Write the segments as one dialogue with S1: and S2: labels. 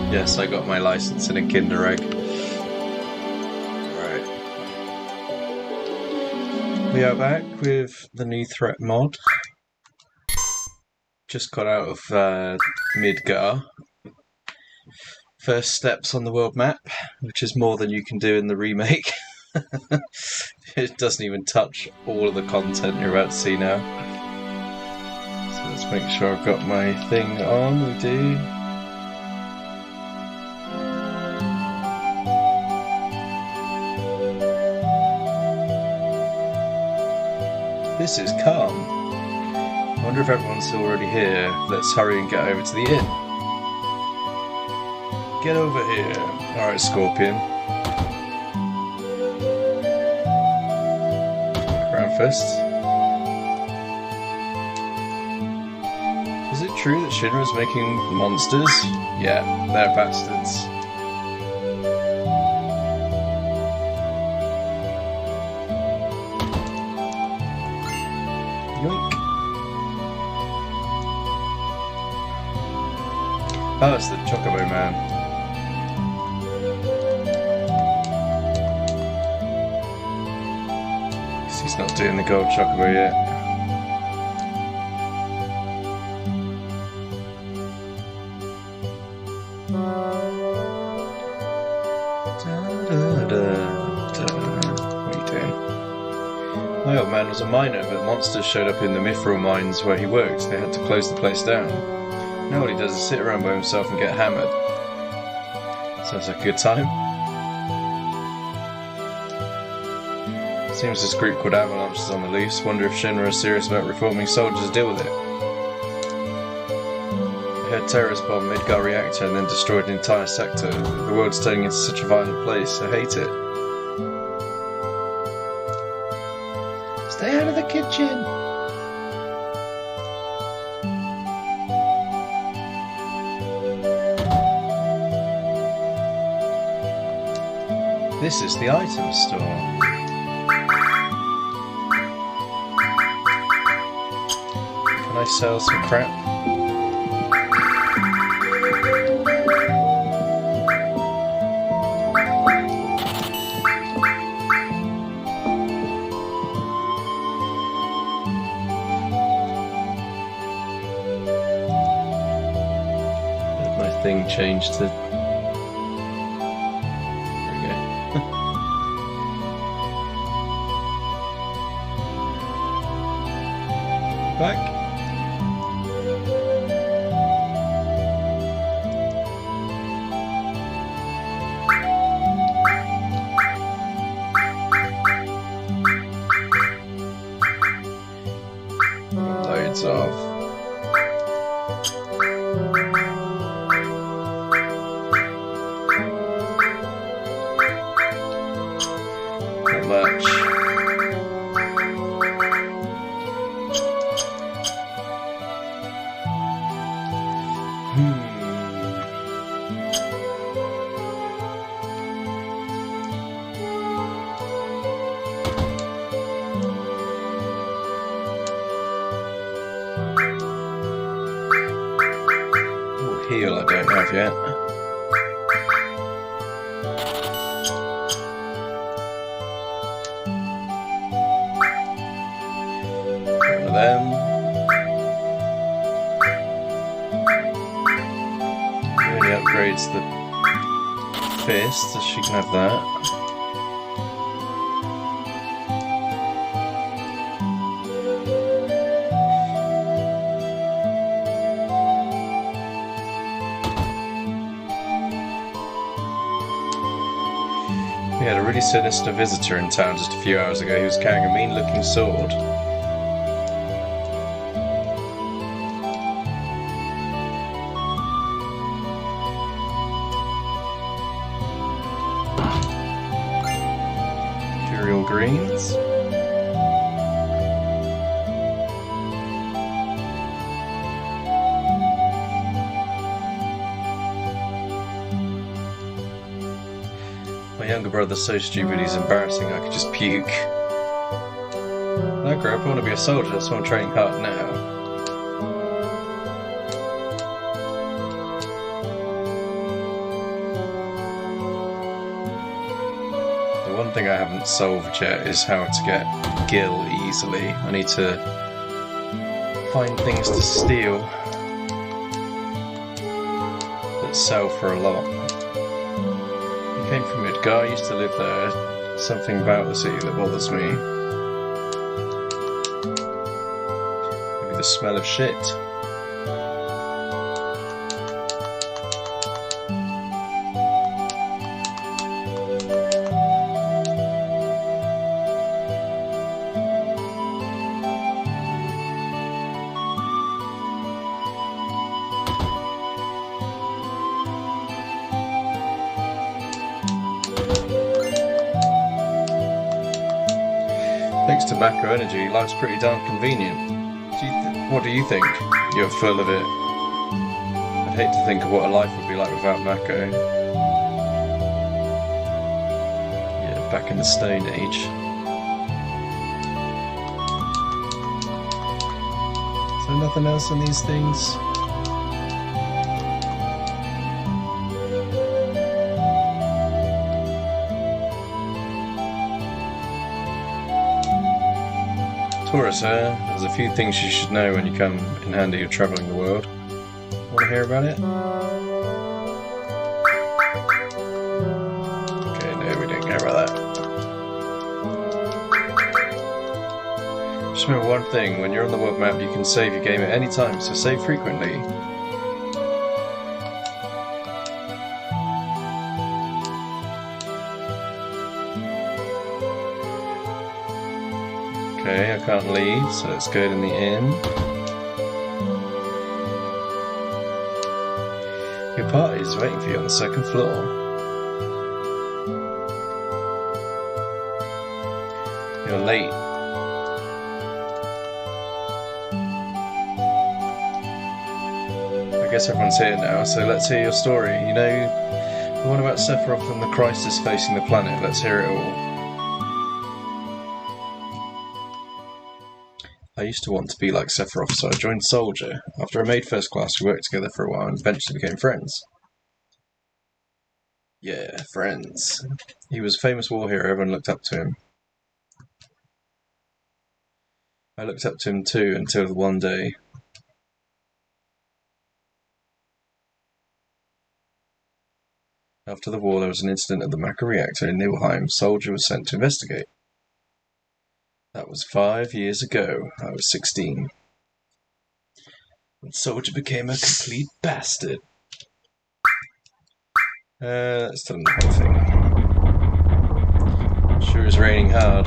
S1: Yes, I got my license in a Kinder Egg. Right. We are back with the New Threat mod. Just got out of Midgar. First steps on the world map, which is more than you can do in the remake. It doesn't even touch all of the content you're about to see now. So let's make sure I've got my thing on. We do. This is Kalm. I wonder if everyone's already here. Let's hurry and get over to the inn. Get over here. Alright, Scorpion. Crown Fist. Is it true that Shinra's making monsters? Yeah, they're bastards. Yoink. Oh, it's the Chocobo Man. He's not doing the gold Chocobo yet. What are you doing? My old man was a miner, but monsters showed up in the mithril mines where he works. They had to close the place down. Now all he does is sit around by himself and get hammered. Sounds like a good time. Seems this group called Avalanche is on the loose. Wonder if Shinra is serious about reforming soldiers to deal with it. I heard terrorists bombed Midgar reactor and then destroyed an entire sector. The world's turning into such a violent place. I hate it. Stay out of the kitchen! This is the item store. Can I sell some crap? My thing changed to... Back. Loads of. Not much. Heal I don't have yet. One of them. Really upgrades the fist, so she can have that. We had a really sinister visitor in town just a few hours ago. He was carrying a mean-looking sword. Imperial Greens. My younger brother's so stupid he's embarrassing, I could just puke. When I grow up I want to be a soldier, so I'm training hard now. thing I haven't solved yet is how to get gil easily. I need to find things to steal that sell for a lot. I came from Midgar, I used to live there. Something about the city that bothers me. Maybe the smell of shit. Thanks to Macro Energy, life's pretty darn convenient. What do you think? You're full of it. I'd hate to think of what a life would be like without Macro. Yeah, back in the Stone Age. So nothing else on these things? Taurus, there's a few things you should know when you come in handy of travelling the world. Want to hear about it? Okay, no, we didn't care about that. Just remember one thing, when you're on the world map you can save your game at any time, so save frequently. Okay, I can't leave, so let's go in the inn. Your party is waiting for you on the second floor. You're late. I guess everyone's here now, so let's hear your story. You know, the one about Sephiroth and the crisis facing the planet. Let's hear it all. I used to want to be like Sephiroth, so I joined Soldier. After I made first class, we worked together for a while and eventually became friends. Yeah, friends. He was a famous war hero, everyone looked up to him. I looked up to him too, until one day. After the war, there was an incident at the Macro reactor in Nibelheim. Soldier was sent to investigate. That was 5 years ago. I was 16. When Soldier became a complete bastard. Let's tell him the whole thing. Sure is raining hard.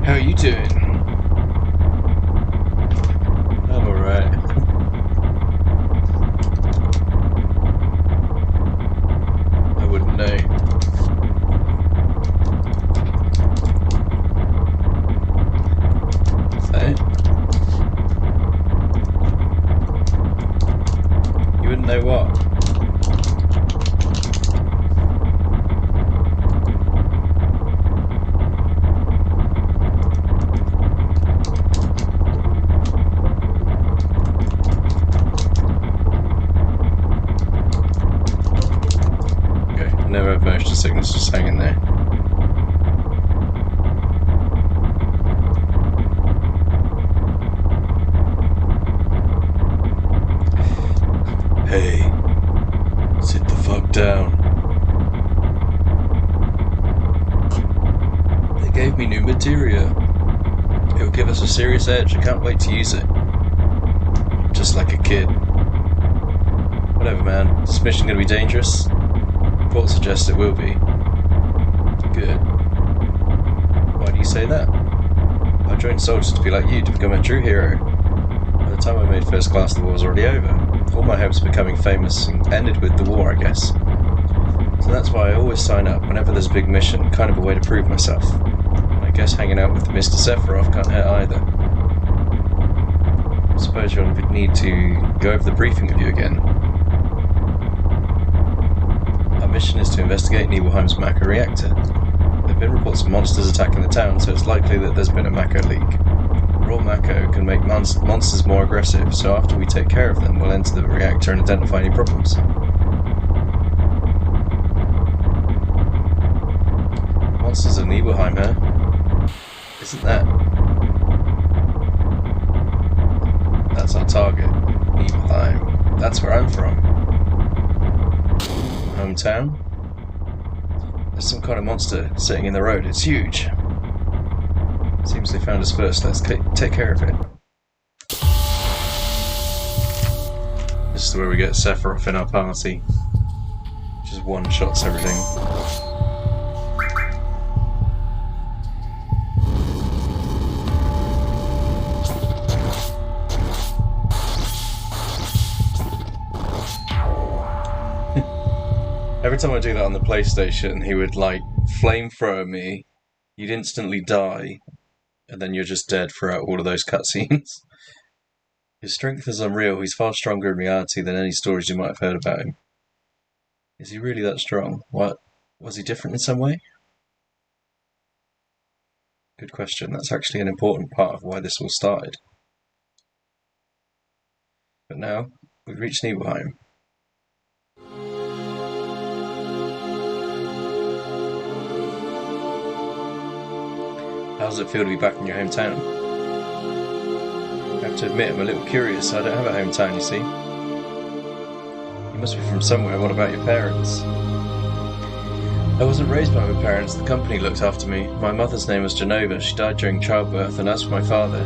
S1: How are you doing? I'm alright. No. Is that it? You wouldn't know what? Never have motion sickness, just hanging there. Hey, sit the fuck down. They gave me new materia. It will give us a serious edge, I can't wait to use it. Just like a kid. Whatever, man. Is this mission gonna be dangerous? Reports suggest it will be. Good. Why do you say that? I joined Soldiers to be like you, to become a true hero. By the time I made first class, the war was already over. All my hopes of becoming famous ended with the war, I guess. So that's why I always sign up whenever there's a big mission, kind of a way to prove myself. And I guess hanging out with Mr. Sephiroth can't hurt either. I suppose you'll need to go over the briefing with you again. Our mission is to investigate Nibelheim's Macro reactor. There have been reports of monsters attacking the town, so it's likely that there's been a Macro leak. Raw Mako can make monsters more aggressive, so after we take care of them, we'll enter the reactor and identify any problems. Monsters of Nibelheim, huh? Isn't that... That's our target. Nibelheim. That's where I'm from. Hometown? There's some kind of monster sitting in the road. It's huge. Seems they found us first. Let's take care of it. This is where we get Sephiroth in our party. Just one-shots everything. Every time I do that on the PlayStation, he would, like, flamethrower me, you'd instantly die, and then you're just dead throughout all of those cutscenes. His strength is unreal. He's far stronger in reality than any stories you might have heard about him. Is he really that strong? What? Was he different in some way? Good question. That's actually an important part of why this all started. But now, we've reached Nibelheim. How does it feel to be back in your hometown? I have to admit, I'm a little curious. I don't have a hometown, you see. You must be from somewhere. What about your parents? I wasn't raised by my parents. The company looked after me. My mother's name was Genova. She died during childbirth, and as for my father...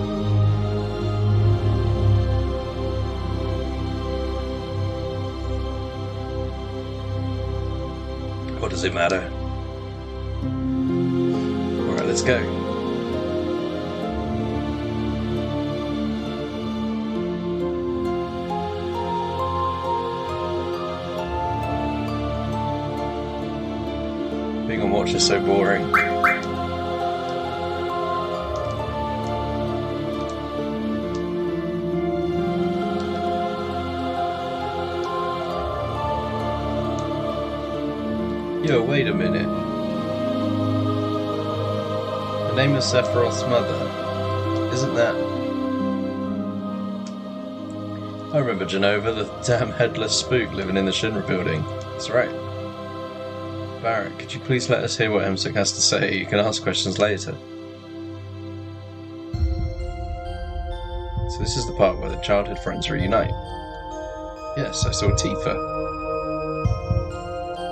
S1: What does it matter? Alright, let's go. Being on watch is so boring. Yo, wait a minute. The name of Sephiroth's mother. Isn't that... I remember Genova, the damn headless spook living in the Shinra building. That's right. Barrett, could you please let us hear what MSec has to say? You can ask questions later. So this is the part where the childhood friends reunite. Yes, I saw Tifa.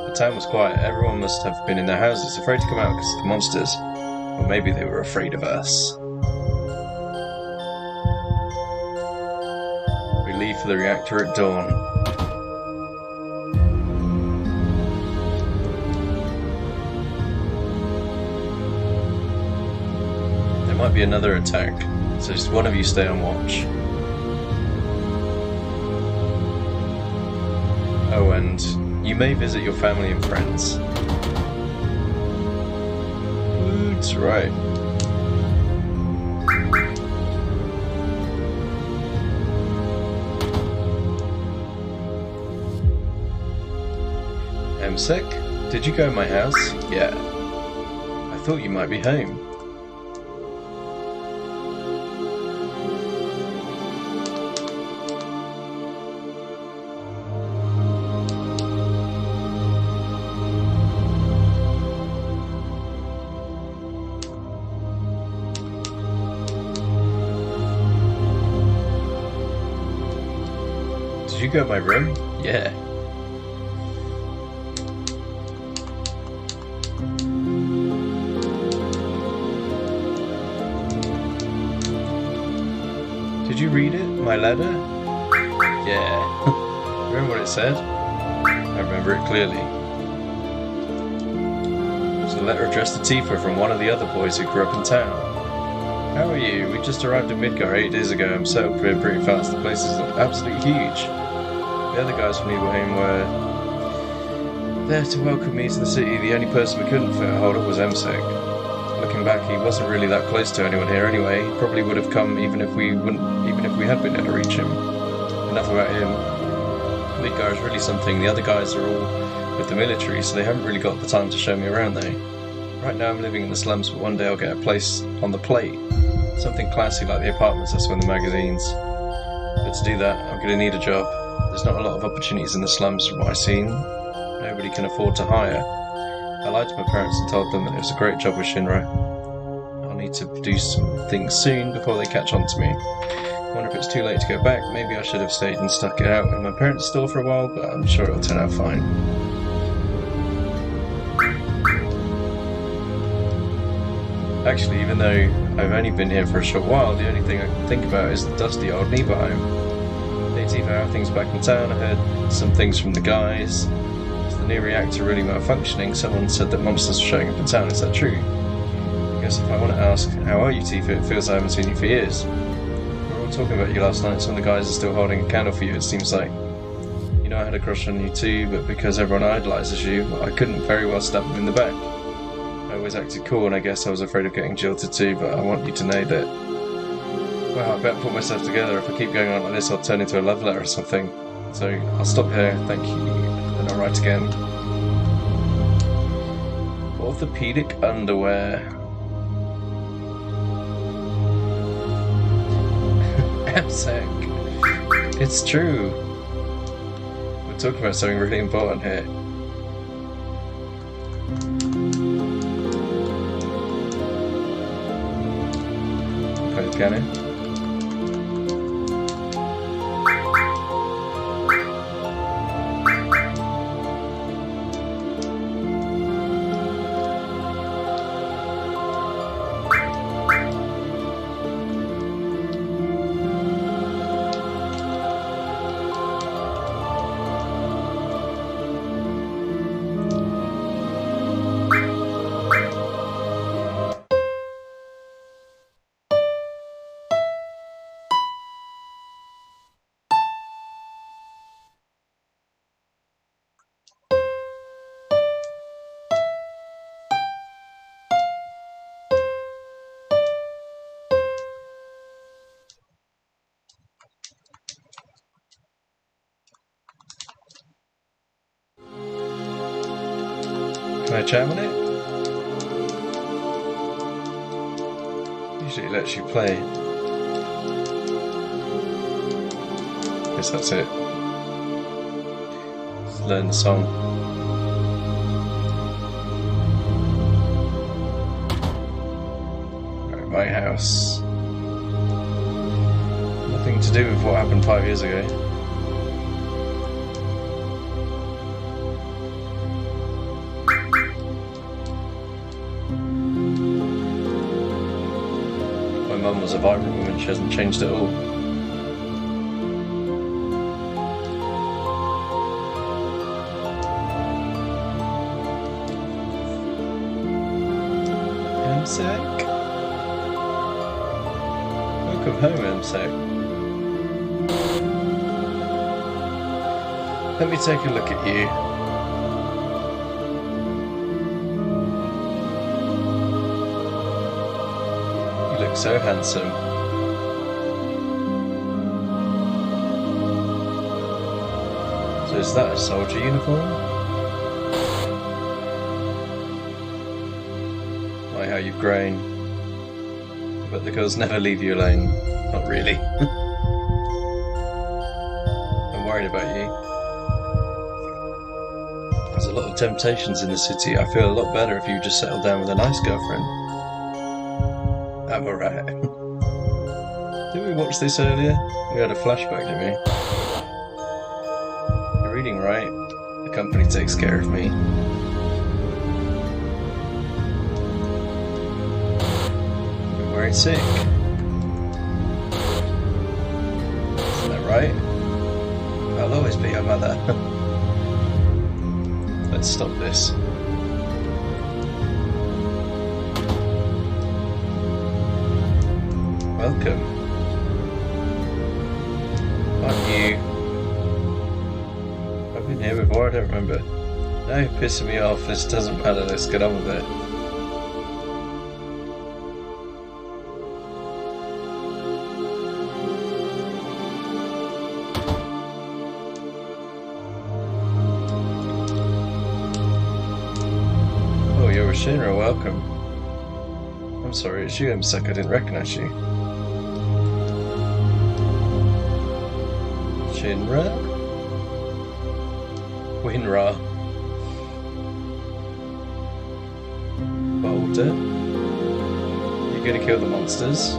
S1: The town was quiet. Everyone must have been in their houses, afraid to come out because of the monsters. Or maybe they were afraid of us. We leave for the reactor at dawn. Might be another attack, so just one of you stay on watch. Oh, and you may visit your family and friends. That's right. MSec? Did you go to my house? Yeah. I thought you might be home. Did you go to my room? Yeah. Did you read it? My letter? Yeah. Remember what it said? I remember it clearly. It's a letter addressed to Tifa from one of the other boys who grew up in town. How are you? We just arrived in Midgar 8 days ago and settled up here pretty fast. The place is absolutely huge. The other guys from Nibelheim were there to welcome me to the city. The only person we couldn't fit a hold of was MSec. Looking back, he wasn't really that close to anyone here anyway. He probably would have come even if we had been able to reach him. Enough about him. Midgar is really something. The other guys are all with the military, so they haven't really got the time to show me around though. Right now I'm living in the slums, but one day I'll get a place on the plate. Something classy like the apartments I saw in the magazines. But to do that, I'm going to need a job. There's not a lot of opportunities in the slums from what I've seen. Nobody can afford to hire. I lied to my parents and told them that it was a great job with Shinra. I'll need to do some things soon before they catch on to me. I wonder if it's too late to go back. Maybe I should have stayed and stuck it out in my parents' store for a while, but I'm sure it'll turn out fine. Actually, even though I've only been here for a short while, the only thing I can think about is the dusty old Neva home. They see how things back in town. I heard some things from the guys. Is the new reactor really malfunctioning? Someone said that monsters were showing up in town. Is that true? I guess if I want to ask, how are you, Tifa? It feels I haven't seen you for years. We were all talking about you last night. Some of the guys are still holding a candle for you, it seems like. You know I had a crush on you too, but because everyone idolizes you, I couldn't very well stab them in the back. I always acted cool, and I guess I was afraid of getting jilted too, but I want you to know that... Well, I better put myself together. If I keep going on like this, I'll turn into a love letter or something. So, I'll stop here, thank you, and I'll write again. Orthopedic underwear. MSec. It's true. We're talking about something really important here. Can it? Can I jam on it? Usually it lets you play. Guess that's it. Just learn the song. Right, my house. Nothing to do with what happened 5 years ago. My mum was a vibrant woman, she hasn't changed at all. MSec? Welcome home, MSec. Let me take a look at you. So handsome. So is that a soldier uniform? My, how you've grown. But the girls never leave you alone. Not really. I'm worried about you. There's a lot of temptations in the city. I feel a lot better if you just settle down with a nice girlfriend. I'm alright. Did we watch this earlier? We had a flashback, didn't we? You're reading right. The company takes care of me. I'm very sick. Isn't that right? I'll always be your mother. Let's stop this. Welcome. Aren't you? I've been here before, I don't remember. Now you're pissing me off, this doesn't matter, let's get on with it. Oh, you're a Shinra, welcome. I'm sorry, it's you, MSec, I didn't recognize you. Shinra? Winra. Boulder? You're gonna kill the monsters?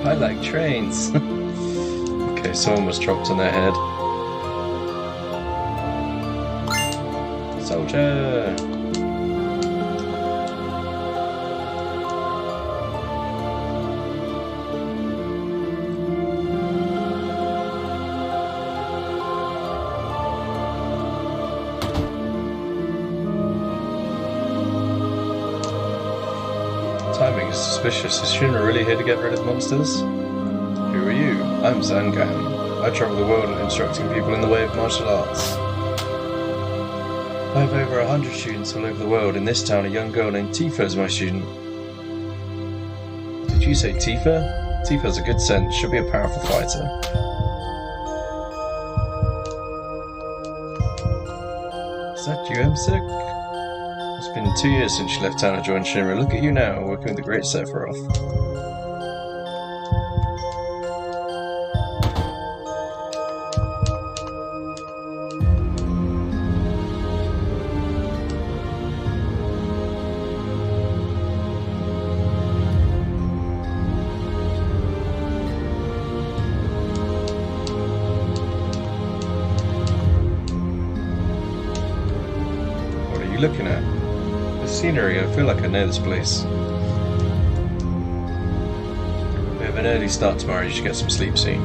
S1: I like trains. Okay, someone was dropped on their head. Soldier! Timing is suspicious. Is Shinra really here to get rid of monsters? Who are you? I'm Zangan. I travel the world instructing people in the way of martial arts. I have over 100 students all over the world. In this town, a young girl named Tifa is my student. Did you say Tifa? Tifa has a good sense. She'll be a powerful fighter. Is that you, MSec? It's been 2 years since you left town and joined Shinra. Look at you now, working with the great Sephiroth. What are you looking at? Scenery, I feel like I know this place. We have an early start tomorrow, you should get some sleep soon.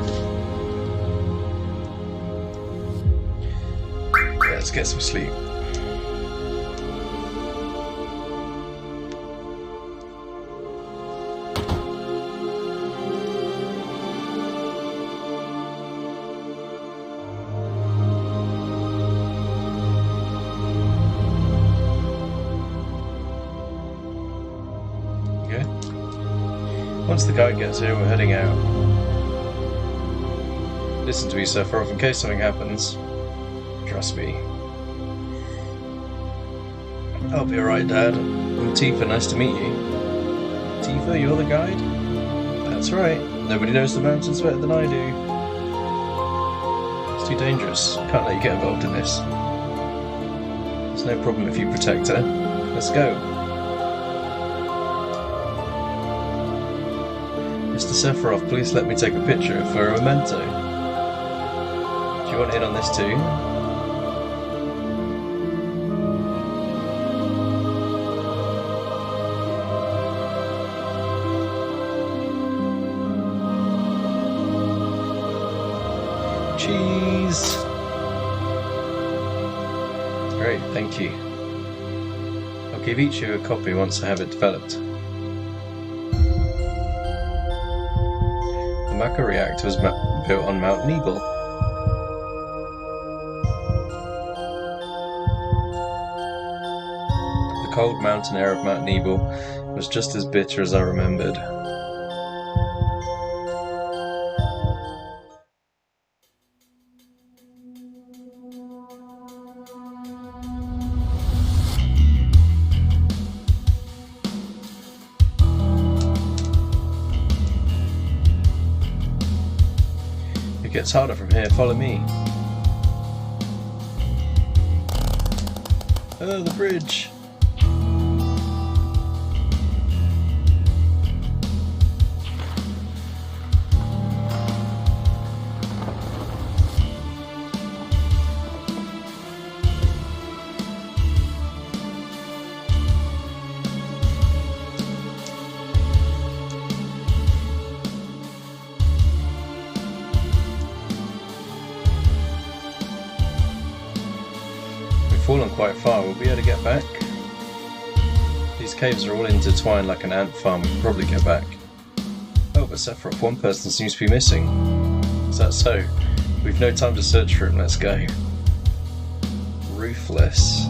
S1: Yeah, let's get some sleep. Once the guide gets here, we're heading out. Listen to me, Sephiroth, in case something happens. Trust me. I'll be alright, Dad. I'm Tifa, nice to meet you. Tifa, you're the guide? That's right. Nobody knows the mountains better than I do. It's too dangerous. Can't let you get involved in this. There's no problem if you protect her. Let's go. Mr. Sephiroth, please let me take a picture for a memento. Do you want in on this too? Cheese! Great, thank you. I'll give each of you a copy once I have it developed. The Mako reactor was built on Mount Nebel. The cold mountain air of Mount Nebel was just as bitter as I remembered. It gets harder from here, follow me. Oh, the bridge! Fallen quite far, we'll be able to get back. These caves are all intertwined like an ant farm, we can probably get back. Oh, but Sephiroth, one person seems to be missing. Is that so? We've no time to search for him, let's go. Ruthless.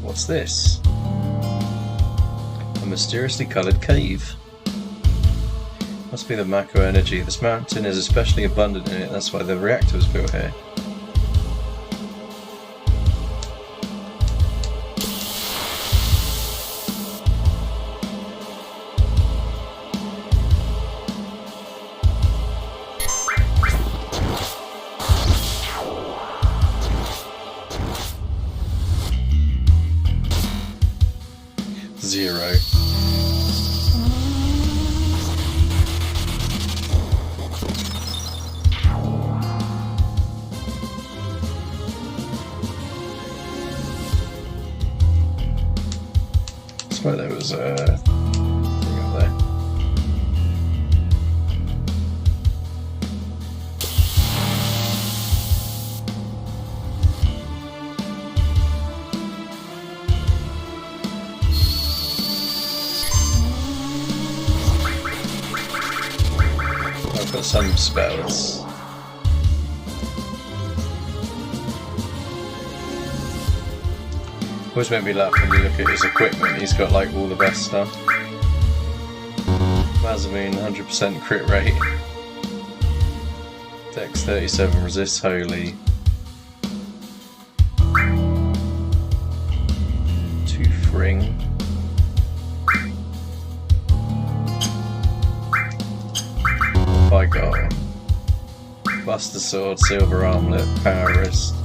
S1: What's this? Mysteriously coloured cave. Must be the Mako energy. This mountain is especially abundant in it, that's why the reactor was built here. 0. I swear there was a thing up there. I've got some spells. Always made me laugh when you look at his equipment, he's got like all the best stuff. Mazamine, 100% crit rate. Dex 37, resists holy. 2 fring. By God. Buster sword, silver armlet, power wrist.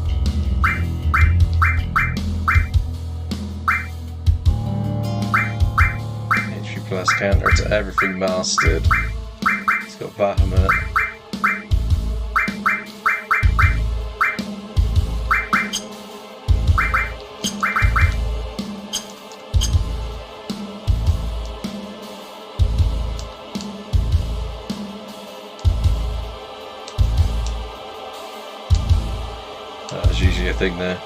S1: HP plus counter to everything mastered. It's got Bahamut. That's usually a thing there.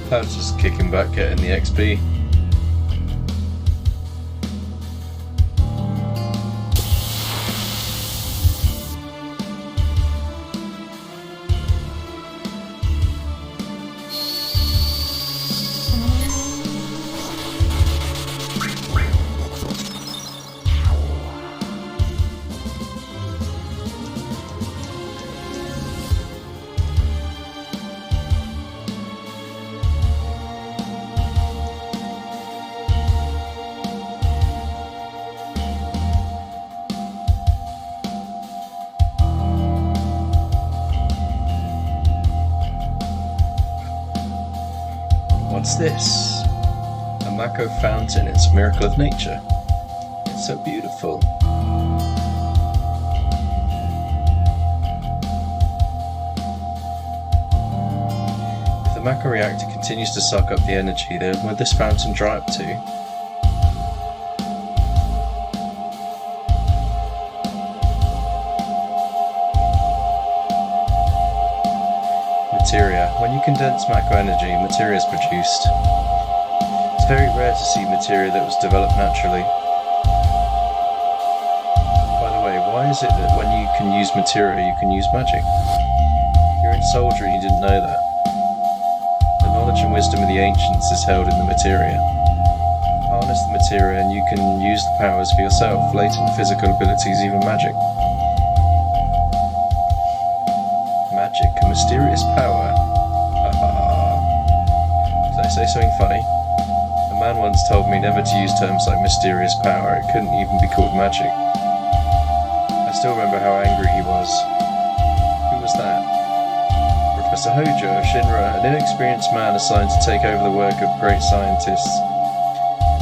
S1: I was just kicking back, getting the XP. What's this? A Mako fountain, it's a miracle of nature. It's so beautiful. If the Mako reactor continues to suck up the energy, then will this fountain dry up too? Materia. When you condense Mako energy, materia is produced. It's very rare to see materia that was developed naturally. By the way, why is it that when you can use materia, you can use magic? You're in soldier and you didn't know that. The knowledge and wisdom of the ancients is held in the materia. Harness the materia and you can use the powers for yourself, latent physical abilities, even magic. Magic, a mysterious power. Did I say something funny? A man once told me never to use terms like mysterious power, it couldn't even be called magic. I still remember how angry he was. Who was that? Professor Hojo of Shinra, an inexperienced man assigned to take over the work of great scientists.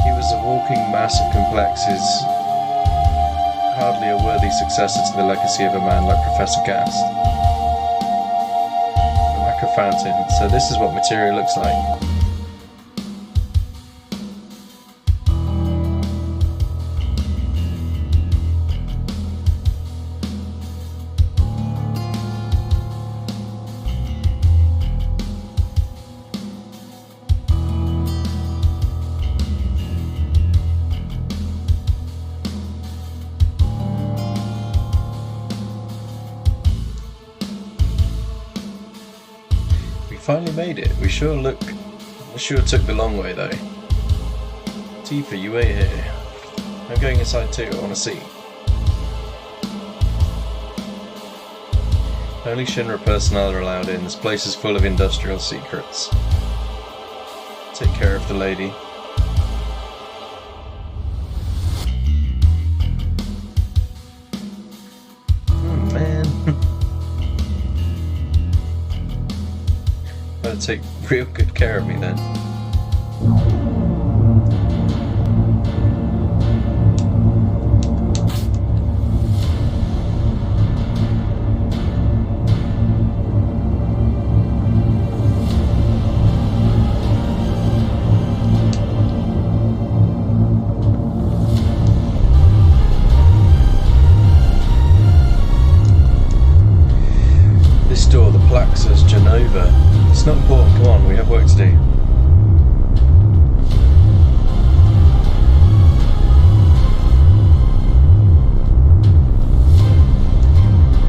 S1: He was a walking mass of complexes, hardly a worthy successor to the legacy of a man like Professor Gast. Fountain, so this is what materia looks like. Finally made it. We sure took the long way though. Tifa, you wait here. I'm going inside too, I want to see. Only Shinra personnel are allowed in. This place is full of industrial secrets. Take care of the lady. Oh man. Better take real good care of me then. This door, the plaque says Genova. It's not important, come on, we have work to do.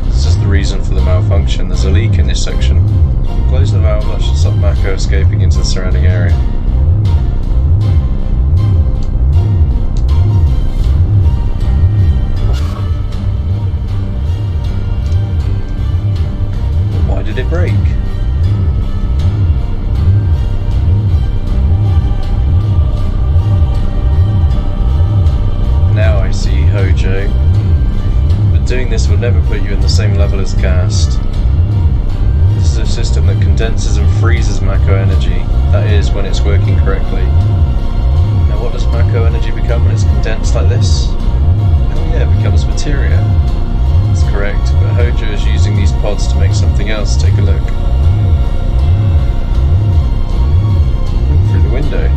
S1: This is the reason for the malfunction. There's a leak in this section. Close the valve, that should stop Mako escaping into the surrounding area. Why did it break? Now I see, Hojo. But doing this will never put you in the same level as Gast. This is a system that condenses and freezes Mako energy. That is, when it's working correctly. Now what does Mako energy become when it's condensed like this? Oh yeah, it becomes materia. That's correct, but Hojo is using these pods to make something else. Take a look. Look through the window.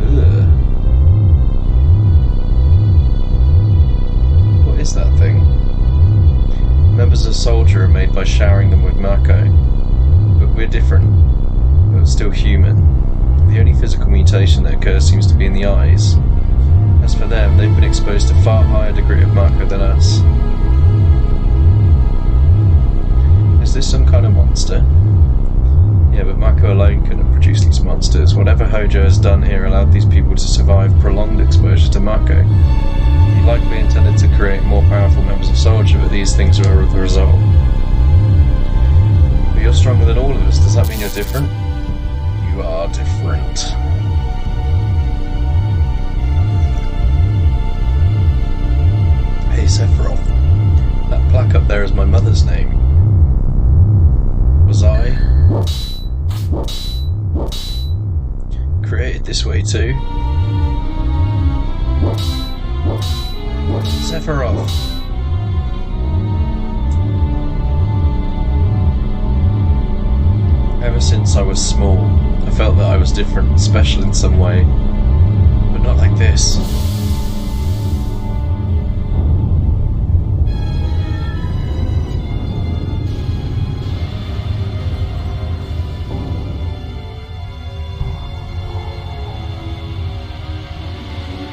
S1: Ugh. What is that thing? Members of Soldier are made by showering them with Mako. But we're different. But still human. The only physical mutation that occurs seems to be in the eyes. As for them, they've been exposed to far higher degree of Mako than us. Is this some kind of monster? Yeah, but Mako alone couldn't have produced these monsters. Whatever Hojo has done here allowed these people to survive prolonged exposure to Mako. He likely intended to create more powerful members of Soldier, but these things were the result. But you're stronger than all of us. Does that mean you're different? You are different. Hey Sephiroth, that plaque up there is my mother's name. Was I created this way too? Sephiroth. Ever since I was small, I felt that I was different, special in some way, but not like this.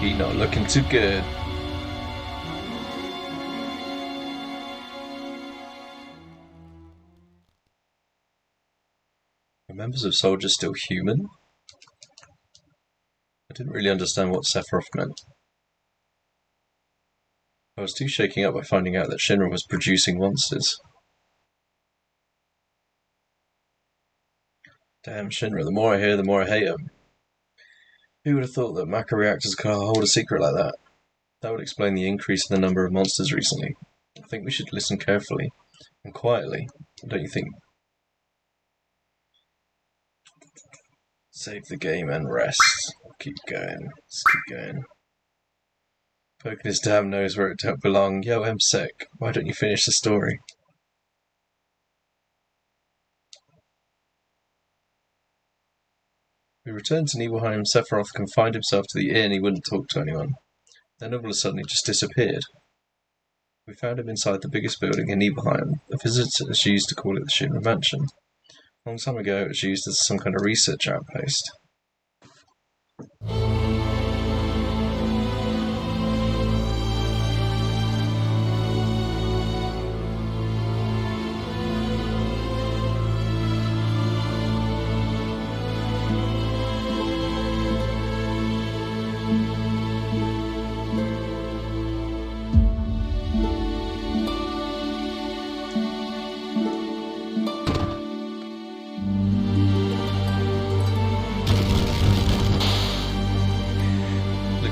S1: He not looking too good. Are members of Soldier still human? I didn't really understand what Sephiroth meant. I was too shaken up by finding out that Shinra was producing monsters. Damn Shinra, the more I hear, the more I hate them. Who would have thought that Mako reactors could hold a secret like that? That would explain the increase in the number of monsters recently. I think we should listen carefully and quietly, don't you think? Save the game and rest. Keep going. Let's keep going. Poking his damn nose where it don't belong. Yo, MSec, why don't you finish the story? We returned to Nibelheim. Sephiroth confined himself to the inn. He wouldn't talk to anyone. Then all of a sudden he just disappeared. We found him inside the biggest building in Nibelheim. The visitors used to call it the Shinra Mansion. A long time ago it was used as some kind of research outpost.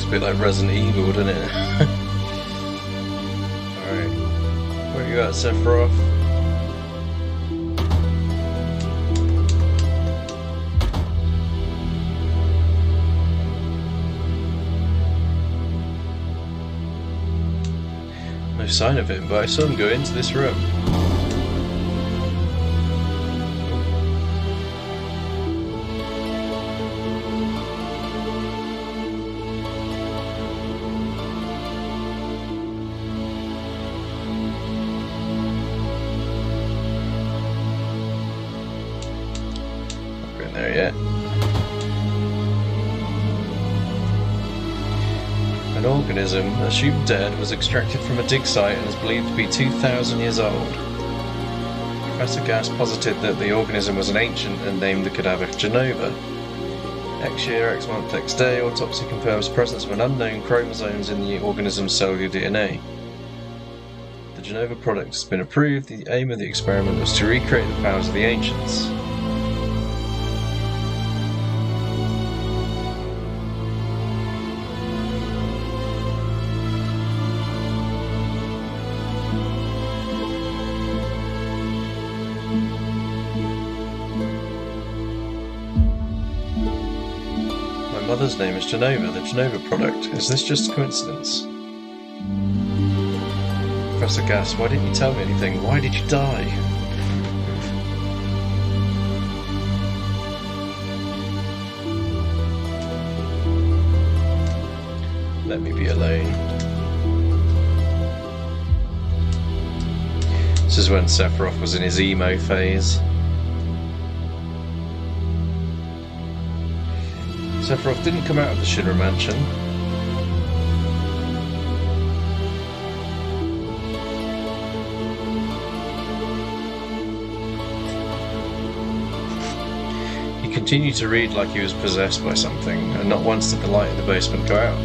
S1: a bit like Resident Evil, doesn't it? Alright. Where are you at, Sephiroth? No sign of him, but I saw him go into this room. Not been there yet. An organism, assumed dead, was extracted from a dig site and is believed to be 2,000 years old. Professor Gass posited that the organism was an ancient and named the cadaver Genova. X year, X month, X day, autopsy confirms presence of an unknown chromosomes in the organism's cellular DNA. The Genova product has been approved. The aim of the experiment was to recreate the powers of the ancients. My mother's name is Genova, the Genova product. Is this just a coincidence? Professor Gass, why didn't you tell me anything? Why did you die? Let me be alone. This is when Sephiroth was in his emo phase. Sephiroth didn't come out of the Shinra mansion. He continued to read like he was possessed by something, and not once did the light in the basement go out.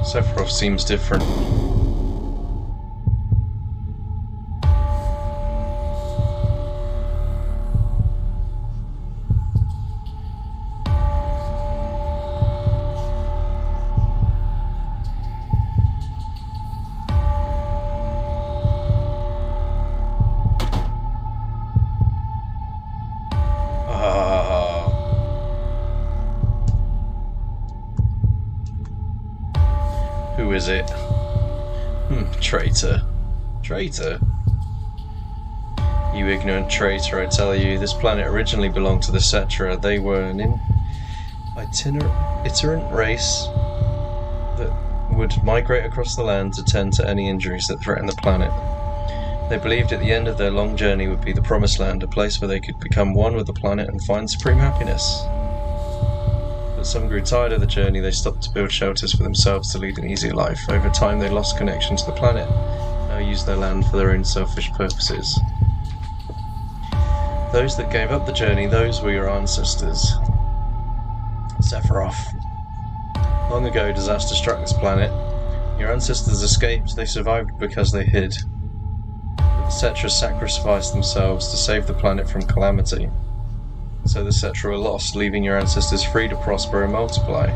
S1: Sephiroth seems different. Who is it? Traitor. Traitor? You ignorant traitor, I tell you, this planet originally belonged to the Cetra. They were an itinerant race that would migrate across the land to tend to any injuries that threatened the planet. They believed at the end of their long journey would be the Promised Land, a place where they could become one with the planet and find supreme happiness. But some grew tired of the journey. They stopped to build shelters for themselves to lead an easier life. Over time they lost connection to the planet, now use their land for their own selfish purposes. Those that gave up the journey, those were your ancestors. Sephiroth. Long ago, disaster struck this planet. Your ancestors escaped. They survived because they hid. But the Cetra sacrificed themselves to save the planet from calamity. So the Cetra were lost, leaving your ancestors free to prosper and multiply.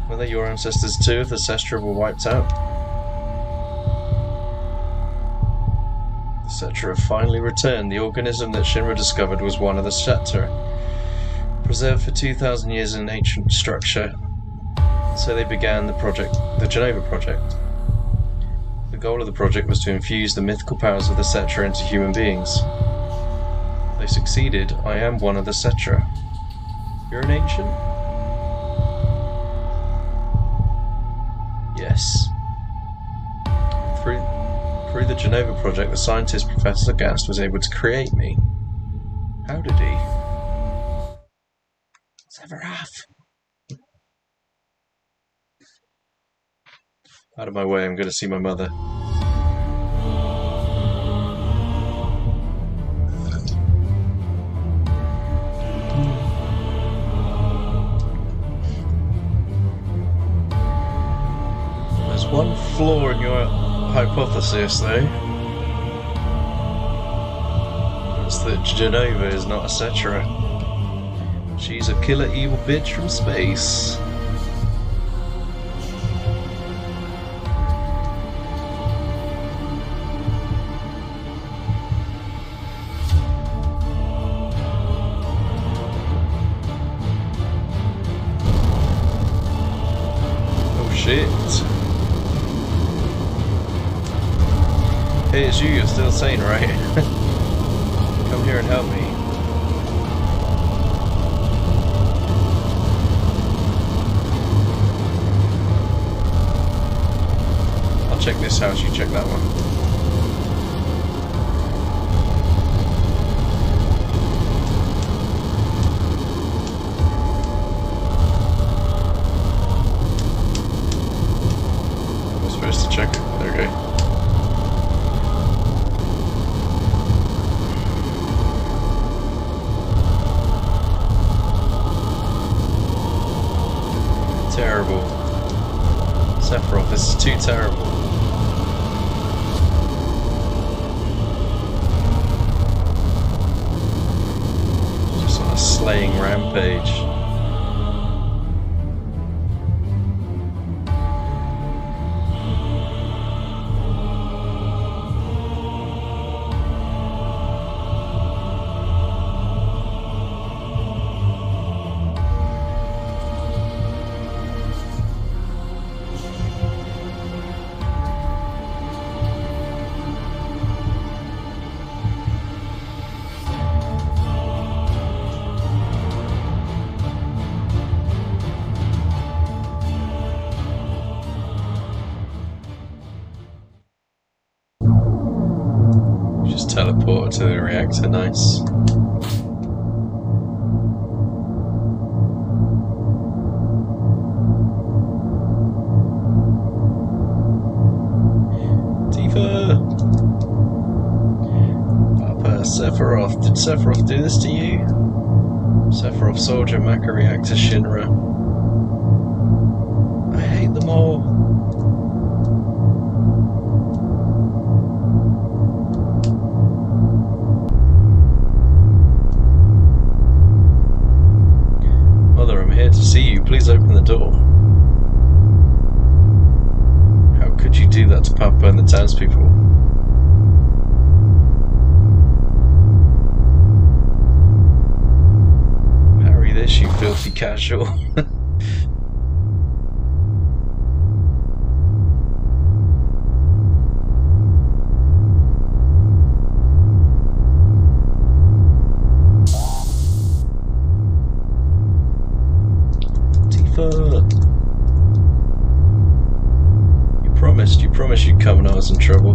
S1: Were they your ancestors too if the Cetra were wiped out? The Cetra have finally returned. The organism that Shinra discovered was one of the Cetra, preserved for 2,000 years in an ancient structure. So they began the project, the Genova project. The goal of the project was to infuse the mythical powers of the Cetra into human beings. They succeeded. I am one of the Cetra. You're an ancient? Yes. Through the Genova project, the scientist Professor Gast was able to create me. How did he? Sephiroth. Out of my way, I'm going to see my mother. There's one flaw in your hypothesis, though. It's that Genova is not a Cetra. She's a killer evil bitch from space. Shit. Hey, it's you, you're still sane, right? Come here and help me. I'll check this house, you check that one. To check. There we go. Terrible. Sephiroth, this is too terrible. Just on a slaying rampage. Teleport to the reactor, nice. Tifa! Papa, Sephiroth. Did Sephiroth do this to you? Sephiroth, Soldier, Mecha Reactor, Shinra. I hate them all. To see you, please open the door. How could you do that to Papa and the townspeople? Parry this, you filthy casual. You promised you'd come when I was in trouble.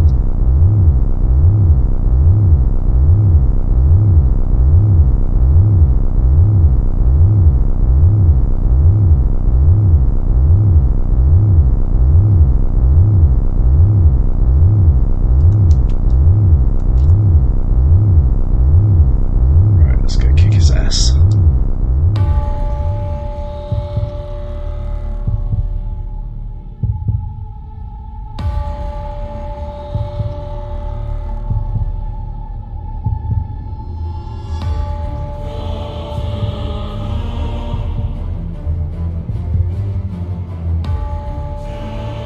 S1: Right, let's go kick his ass.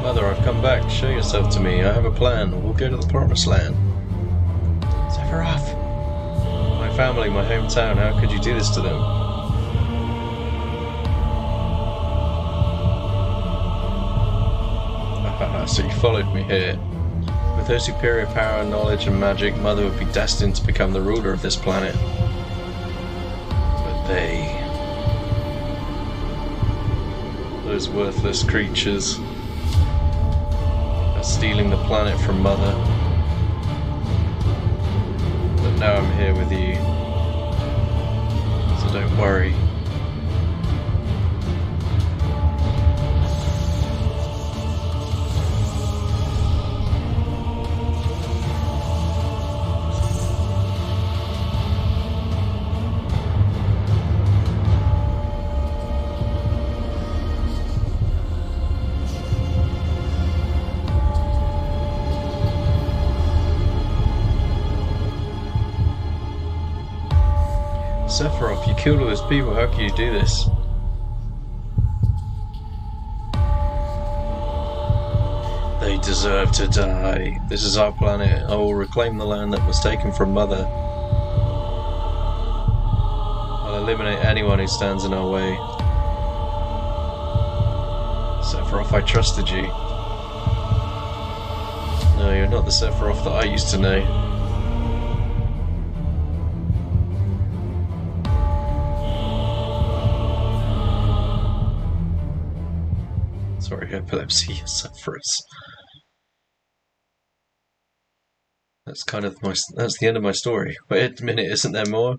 S1: Mother, I've come back. Show yourself to me. I have a plan. We'll go to the promised land. Sephiroth! My family, my hometown. How could you do this to them? So you followed me here. With her superior power, knowledge and magic, Mother would be destined to become the ruler of this planet. But those worthless creatures, are stealing the planet from Mother. But now I'm here with you, so don't worry. Sephiroth, you killed all those people, how can you do this? They deserve to die. This is our planet. I will reclaim the land that was taken from Mother. I'll eliminate anyone who stands in our way. Sephiroth, I trusted you. No, you're not the Sephiroth that I used to know. Sorry, epilepsy, Sephiroth. That's the end of my story. Wait a minute, isn't there more?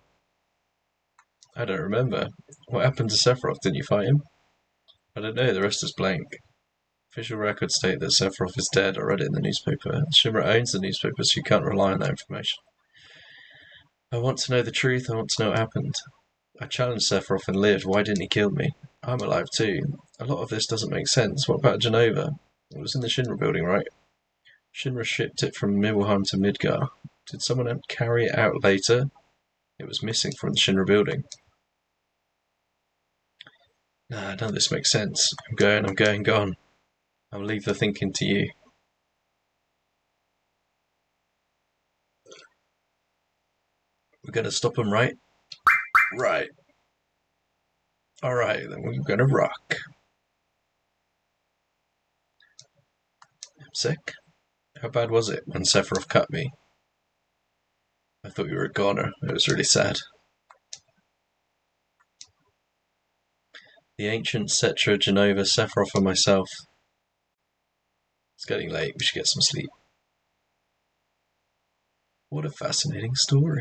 S1: I don't remember. What happened to Sephiroth? Didn't you fight him? I don't know, the rest is blank. Official records state that Sephiroth is dead. I read it in the newspaper. Shinra owns the newspaper, so you can't rely on that information. I want to know the truth. I want to know what happened. I challenged Sephiroth and lived. Why didn't he kill me? I'm alive too. A lot of this doesn't make sense. What about Genova? It was in the Shinra building, right? Shinra shipped it from Nibelheim to Midgar. Did someone carry it out later? It was missing from the Shinra building. Nah, none of this makes sense. I'm going, gone. I'll leave the thinking to you. We're gonna stop them, right? Right. Alright, then we're gonna rock. MSec? How bad was it when Sephiroth cut me? I thought you were a goner. It was really sad. The ancient Cetra, Genova, Sephiroth and myself. It's getting late, we should get some sleep. What a fascinating story.